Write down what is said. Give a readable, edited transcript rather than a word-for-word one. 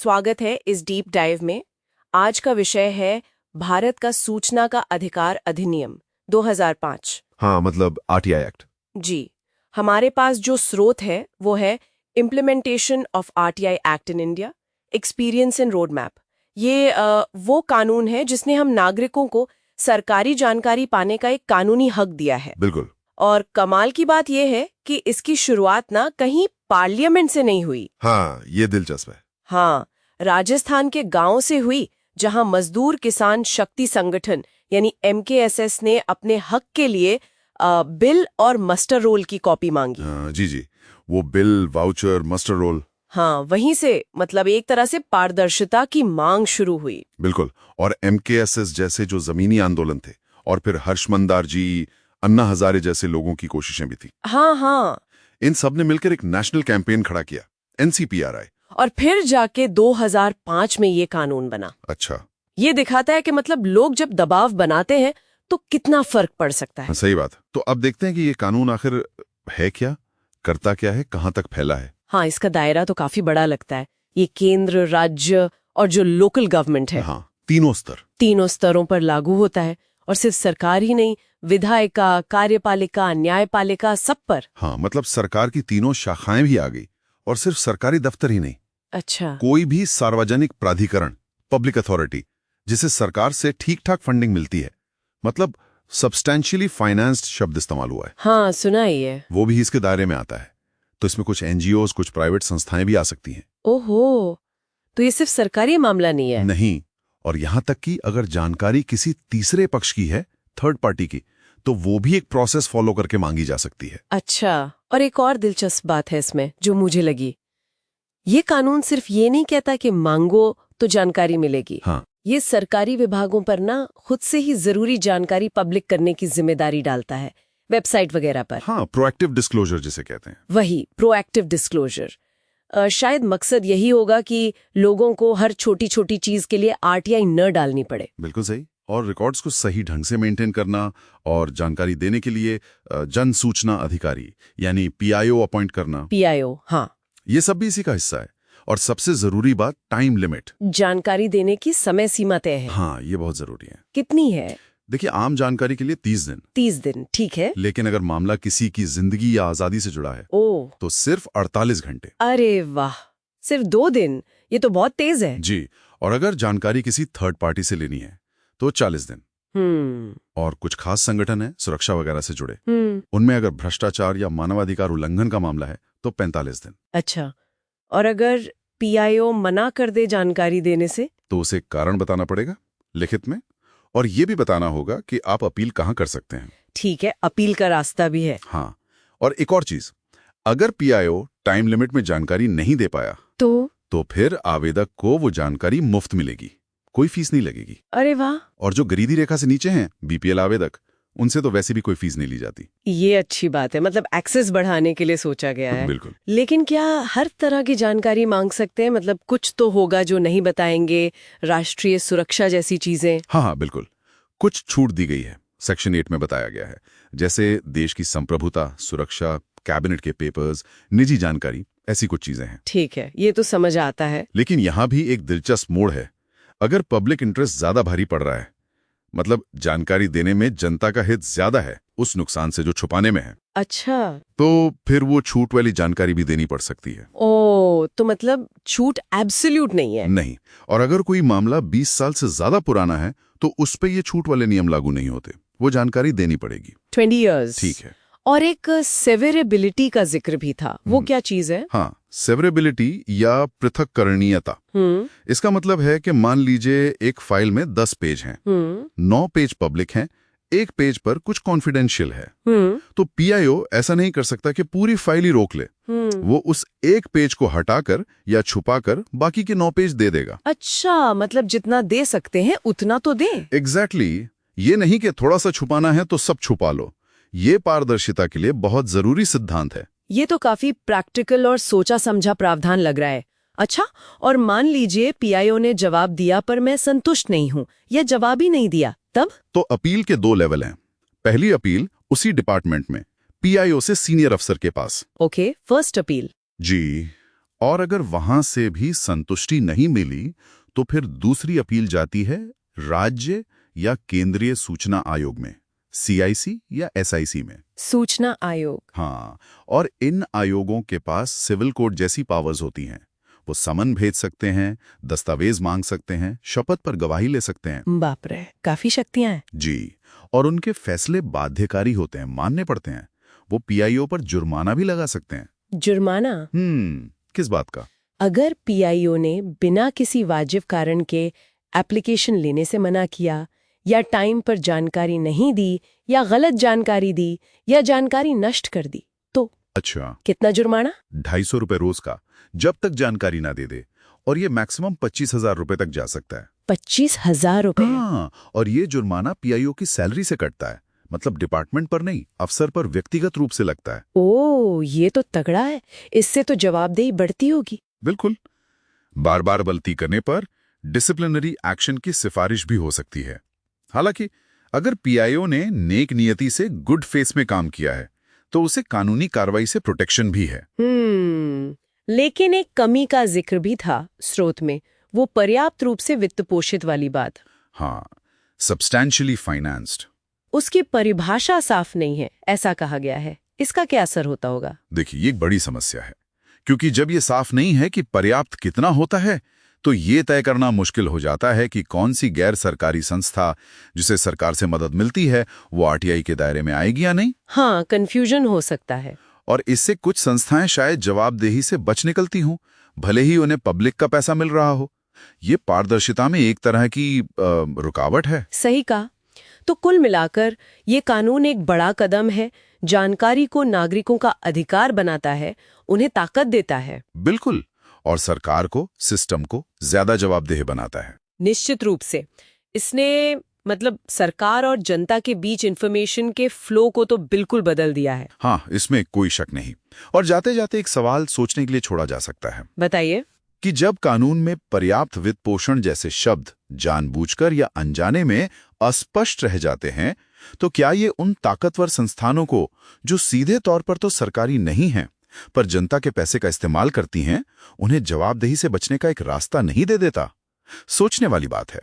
स्वागत है इस डीप डाइव में। आज का विषय है भारत का सूचना का अधिकार अधिनियम 2005। हाँ, मतलब आरटीआई एक्ट। जी, हमारे पास जो स्रोत है वो है implementation of RTI act in India, experience and road map. ये वो कानून है जिसने हम नागरिकों को सरकारी जानकारी पाने का एक कानूनी हक दिया है। बिल्कुल। और कमाल की बात यह है कि इसकी शुरुआत ना कहीं पार्लियामेंट से नहीं हुई। हाँ, ये दिलचस्प है। हाँ, राजस्थान के गांव से हुई, जहां मजदूर किसान शक्ति संगठन यानी MKSS ने अपने हक के लिए बिल और मस्टर रोल की कॉपी मांगी। जी जी, वो बिल, वाउचर, मस्टर रोल। हाँ, वहीं से मतलब एक तरह से पारदर्शिता की मांग शुरू हुई। बिल्कुल। और MKSS जैसे जो जमीनी आंदोलन थे, और फिर हर्षमंदार जी, अन्ना हजारे जैसे लोगों की कोशिशें भी थी। हाँ हाँ। इन सब ने मिलकर एक नेशनल कैंपेन खड़ा किया, NCPRI। और फिर जाके 2005 में ये कानून बना। अच्छा। ये दिखाता है कि मतलब लोग जब दबाव बनाते हैं तो कितना फर्क पड़ सकता है। हाँ, सही बात। तो अब देखते हैं कि ये कानून आखिर है क्या, करता क्या है, कहाँ तक फैला है। हाँ, इसका दायरा तो काफी बड़ा लगता है। ये केंद्र, राज्य और जो लोकल गवर्नमेंट है, हाँ, तीनों स्तरों पर लागू होता है। और सिर्फ सरकार ही नहीं, विधायिका, कार्यपालिका, न्यायपालिका, सब पर। हाँ, मतलब सरकार की तीनों शाखाएं भी आ गई। और सिर्फ सरकारी दफ्तर ही नहीं, अच्छा। कोई भी सार्वजनिक प्राधिकरण, पब्लिक अथॉरिटी, जिसे सरकार से ठीक ठाक फंडिंग मिलती है, मतलब सब्सटैंशियली फाइनेंस्ड शब्द इस्तेमाल हुआ है, हाँ, सुना ही है। वो भी इसके दायरे में आता है। तो इसमें कुछ NGOs, कुछ प्राइवेट संस्थाएं भी आ सकती हैं। ओहो, तो ये सिर्फ सरकारी मामला नहीं है। नहीं, और यहां तक कि अगर जानकारी किसी तीसरे पक्ष की है, थर्ड पार्टी की, तो वो भी एक प्रोसेस फॉलो करके मांगी जा सकती है। अच्छा, और एक और दिलचस्प बात है इसमें जो मुझे लगी, ये कानून सिर्फ ये नहीं कहता कि मांगो तो जानकारी मिलेगी। हाँ, ये सरकारी विभागों पर ना खुद से ही जरूरी जानकारी पब्लिक करने की जिम्मेदारी डालता है, वेबसाइट वगैरह पर। हाँ, प्रोएक्टिव डिस्क्लोजर जिसे कहते हैं। वही प्रोएक्टिव डिस्क्लोजर। शायद मकसद यही होगा कि लोगों को हर छोटी छोटी चीज के लिए RTI न डालनी पड़े। बिल्कुल सही। और रिकॉर्ड्स को सही ढंग से मेंटेन करना और जानकारी देने के लिए जन सूचना अधिकारी यानी PIO अपॉइंट करना, PIO, हाँ। ये सब भी इसी का हिस्सा है। और सबसे जरूरी बात, टाइम लिमिट। जानकारी देने की समय सीमा तय है। हाँ, ये बहुत जरूरी है। कितनी है? देखिए, आम जानकारी के लिए 30 दिन। 30 दिन, ठीक है। लेकिन अगर मामला किसी की जिंदगी या आजादी से जुड़ा है, ओ, तो सिर्फ 48 घंटे। अरे वाह, सिर्फ 2 दिन? ये तो बहुत तेज है। जी। और अगर जानकारी किसी थर्ड पार्टी से लेनी है तो 40 दिन। और कुछ खास संगठन है सुरक्षा वगैरह से जुड़े, उनमें अगर भ्रष्टाचार या मानवाधिकार उल्लंघन का मामला है तो 45 दिन। अच्छा, और अगर PIO मना कर दे जानकारी देने से? तो उसे कारण बताना पड़ेगा लिखित में, और ये भी बताना होगा कि आप अपील कहाँ कर सकते हैं। ठीक है, अपील का रास्ता भी है। हाँ, और एक और चीज, अगर PIO टाइम लिमिट में जानकारी नहीं दे पाया तो फिर आवेदक को वो जानकारी मुफ्त मिलेगी, कोई फीस नहीं लगेगी। अरे वाह। और जो गरीबी रेखा से नीचे हैं, BPL आवेदक, उनसे तो वैसे भी कोई फीस नहीं ली जाती। ये अच्छी बात है, मतलब एक्सेस बढ़ाने के लिए सोचा गया है। बिल्कुल। लेकिन क्या हर तरह की जानकारी मांग सकते हैं? मतलब कुछ तो होगा जो नहीं बताएंगे, राष्ट्रीय सुरक्षा जैसी चीजें। हाँ हाँ, बिल्कुल। कुछ छूट दी गई है, सेक्शन 8 में बताया गया है, जैसे देश की संप्रभुता, सुरक्षा, कैबिनेट के पेपर्स, निजी जानकारी, ऐसी कुछ चीजें हैं। ठीक है, ये तो समझ आता है। लेकिन यहाँ भी एक दिलचस्प मोड़ है। अगर पब्लिक इंटरेस्ट ज्यादा भारी पड़ रहा है, मतलब जानकारी देने में जनता का हित ज्यादा है उस नुकसान से जो छुपाने में है, अच्छा, तो फिर वो छूट वाली जानकारी भी देनी पड़ सकती है। ओ, तो मतलब छूट एब्सोल्यूट नहीं है। नहीं। और अगर कोई मामला 20 साल से ज्यादा पुराना है तो उस पे ये छूट वाले नियम लागू नहीं होते, वो जानकारी देनी पड़ेगी। 20 years। ठीक है। और एक सेवेरेबिलिटी का जिक्र भी था, वो क्या चीज है? हाँ, सेवरेबिलिटी या पृथक्करणीयता। इसका मतलब है कि मान लीजिए एक फाइल में 10 पेज हैं, 9 पेज पब्लिक हैं, एक पेज पर कुछ कॉन्फिडेंशियल है। तो PIO ऐसा नहीं कर सकता कि पूरी फाइल ही रोक ले। वो उस एक पेज को हटाकर या छुपाकर बाकी के 9 पेज दे देगा। अच्छा, मतलब जितना दे सकते हैं उतना तो दे। एग्जैक्टली। ये नहीं कि थोड़ा सा छुपाना है तो सब छुपा लो। ये पारदर्शिता के लिए बहुत जरूरी सिद्धांत है। ये तो काफी प्रैक्टिकल और सोचा समझा प्रावधान लग रहा है। अच्छा, और मान लीजिए PIO ने जवाब दिया पर मैं संतुष्ट नहीं हूँ, या जवाब ही नहीं दिया, तब? तो अपील के 2 लेवल हैं। पहली अपील उसी डिपार्टमेंट में PIO से सीनियर अफसर के पास। Okay, first appeal. जी। और अगर वहां से भी संतुष्टि नहीं मिली तो फिर दूसरी अपील जाती है राज्य या केंद्रीय सूचना आयोग में, CIC या SIC में। सूचना आयोग। हाँ, और इन आयोगों के पास सिविल कोर्ट जैसी पावर्स होती हैं। वो समन भेज सकते हैं, दस्तावेज मांग सकते हैं, शपथ पर गवाही ले सकते हैं। बाप रे, काफी शक्तियां हैं। जी, और उनके फैसले बाध्यकारी होते हैं, मानने पड़ते हैं। वो PIO पर जुर्माना भी लगा सकते हैं। जुर्माना? किस बात का? अगर PIO ने बिना किसी वाजिब कारण के एप्लीकेशन लेने से मना किया, या टाइम पर जानकारी नहीं दी, या गलत जानकारी दी, या जानकारी नष्ट कर दी, तो अच्छा, कितना जुर्माना? 250 रुपए रोज का, जब तक जानकारी ना दे दे। और ये मैक्सिमम 25,000 रुपए तक जा सकता है। 25,000 रुपए? हाँ, और ये जुर्माना PIO की सैलरी से कटता है। मतलब डिपार्टमेंट पर नहीं, अफसर पर व्यक्तिगत रूप से लगता है। ओ, ये तो तगड़ा है। इससे तो जवाबदेही बढ़ती होगी। बिल्कुल। बार बार गलती करने पर डिसिप्लिनरी एक्शन की सिफारिश भी हो सकती है। हालांकि अगर PIO ने नेक नियति से गुड फेस में काम किया है तो उसे कानूनी कार्रवाई से प्रोटेक्शन भी है। लेकिन एक कमी का जिक्र भी था स्रोत में, वो पर्याप्त रूप से वित्त पोषित वाली बात। हाँ, सब्सटैंशियली फाइनेंस्ड। उसकी परिभाषा साफ नहीं है, ऐसा कहा गया है। इसका क्या असर होता होगा? देखिए, ये एक बड़ी समस्या है, क्योंकि जब ये साफ नहीं है कि पर्याप्त कितना होता है, तो ये तय करना मुश्किल हो जाता है कि कौन सी गैर सरकारी संस्था जिसे सरकार से मदद मिलती है वो RTI के दायरे में आएगी या नहीं। हाँ, कंफ्यूजन हो सकता है। और इससे कुछ संस्थाएं शायद जवाबदेही से बच निकलती हों, भले ही उन्हें पब्लिक का पैसा मिल रहा हो। ये पारदर्शिता में एक तरह की रुकावट है। सही कहा। तो कुल मिलाकर ये कानून एक बड़ा कदम है, जानकारी को नागरिकों का अधिकार बनाता है, उन्हें ताकत देता है। बिल्कुल, और सरकार को, सिस्टम को ज्यादा जवाबदेह बनाता है। निश्चित रूप से। इसने मतलब सरकार और जनता के बीच इंफॉर्मेशन के फ्लो को तो बिल्कुल बदल दिया है। हाँ, इसमें कोई शक नहीं। और जाते जाते एक सवाल सोचने के लिए छोड़ा जा सकता है। बताइए। कि जब कानून में पर्याप्त वित्त पोषण जैसे शब्द जानबूझकर या अनजाने में अस्पष्ट रह जाते हैं, तो क्या ये उन ताकतवर संस्थानों को, जो सीधे तौर पर तो सरकारी नहीं हैं, पर जनता के पैसे का इस्तेमाल करती हैं, उन्हें जवाबदेही से बचने का एक रास्ता नहीं दे देता? सोचने वाली बात है।